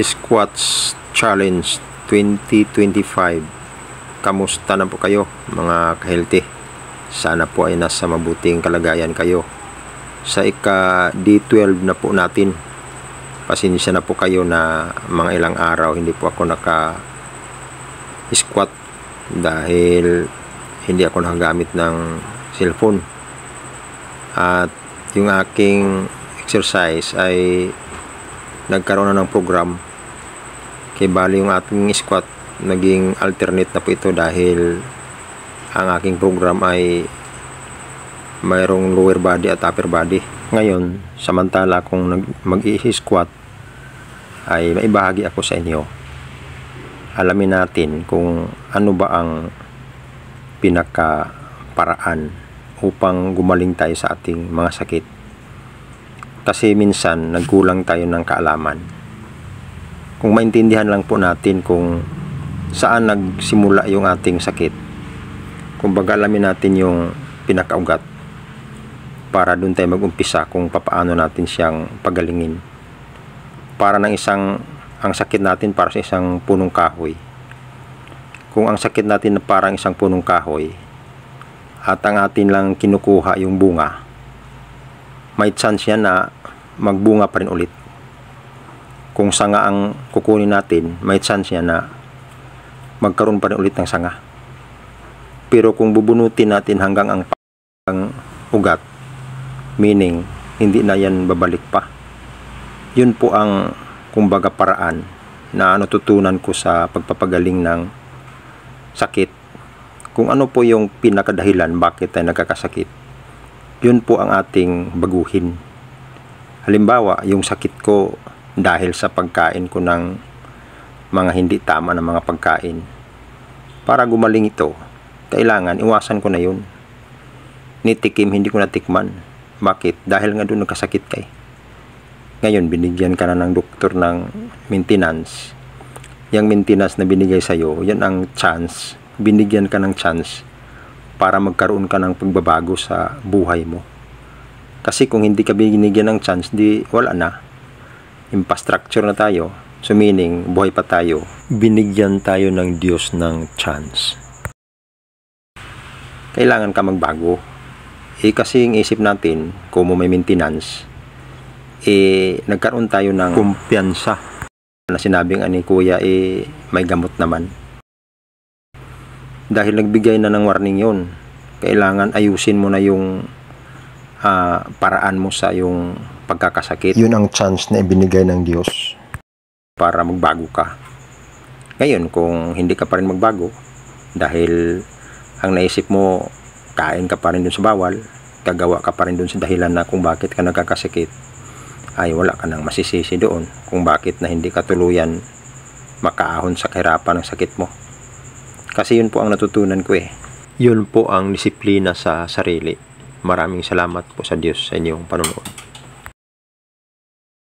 Squats Challenge 2025. Kamusta na po kayo mga ka-healthy? Sana po ay nasa mabuting kalagayan kayo. Sa ika-D12 na po natin. Pasensya na po kayo na mga ilang araw hindi po ako naka-squat dahil hindi ako nakagamit ng cellphone. At yung aking exercise ay nagkaroon na ng program. Kaya bali yung ating squat naging alternate na po ito dahil ang aking program ay mayroong lower body at upper body. Ngayon, samantala kung mag-i-squat ay maibahagi ako sa inyo. Alamin natin kung ano ba ang pinaka-paraan upang gumaling tayo sa ating mga sakit. Kasi minsan nagkulang tayo ng kaalaman. Kung maintindihan lang po natin kung saan nagsimula yung ating sakit, kumbaga alamin natin yung pinakaugat para doon tayo mag-umpisa kung paano natin siyang pagalingin. Para ng ang sakit natin para sa isang punong kahoy. Kung ang sakit natin na parang isang punong kahoy at ang atin lang kinukuha yung bunga, may chance yan na magbunga pa rin ulit. Kung sanga ang kukunin natin, may chance yan na magkaroon pa rin ulit ng sanga. Pero kung bubunutin natin hanggang ang ugat, meaning hindi na yan babalik pa. Yun po ang kumbaga paraan na natutunan ko sa pagpapagaling ng sakit. Kung ano po yung pinakadahilan bakit tayo nagkakasakit, yun po ang ating baguhin. Halimbawa, yung sakit ko dahil sa pagkain ko ng mga hindi tama na mga pagkain. Para gumaling ito, kailangan iwasan ko na yun. Nitikim, hindi ko natikman. Bakit? Dahil nga doon nagkasakit kay. Ngayon, binigyan ka na ng doktor ng maintenance. Yung maintenance na binigay sa'yo, yan ang chance. Binigyan ka ng chance para magkaroon ka ng pagbabago sa buhay mo. Kasi kung hindi ka binigyan ng chance, di wala na. Infrastructure na tayo. So meaning, buhay pa tayo. Binigyan tayo ng Diyos ng chance. Kailangan ka magbago. Kasi yung isip natin, kung may maintenance, nagkaroon tayo ng kumpiyansa na sinabing ani kuya, may gamot naman. Dahil nagbigay na ng warning yon, kailangan ayusin mo na yung paraan mo sa yung pagkakasakit. Yun ang chance na ibinigay ng Diyos para magbago ka. Ngayon, kung hindi ka pa rin magbago, dahil ang naisip mo, kain ka pa rin dun sa bawal, gagawa ka pa rin dun sa dahilan na kung bakit ka nagkakasakit, ay wala ka nang masisisi doon kung bakit na hindi ka tuluyan makaahon sa kahirapan ng sakit mo. Kasi yun po ang natutunan ko Yun po ang disiplina sa sarili. Maraming salamat po sa Diyos sa inyong panonood.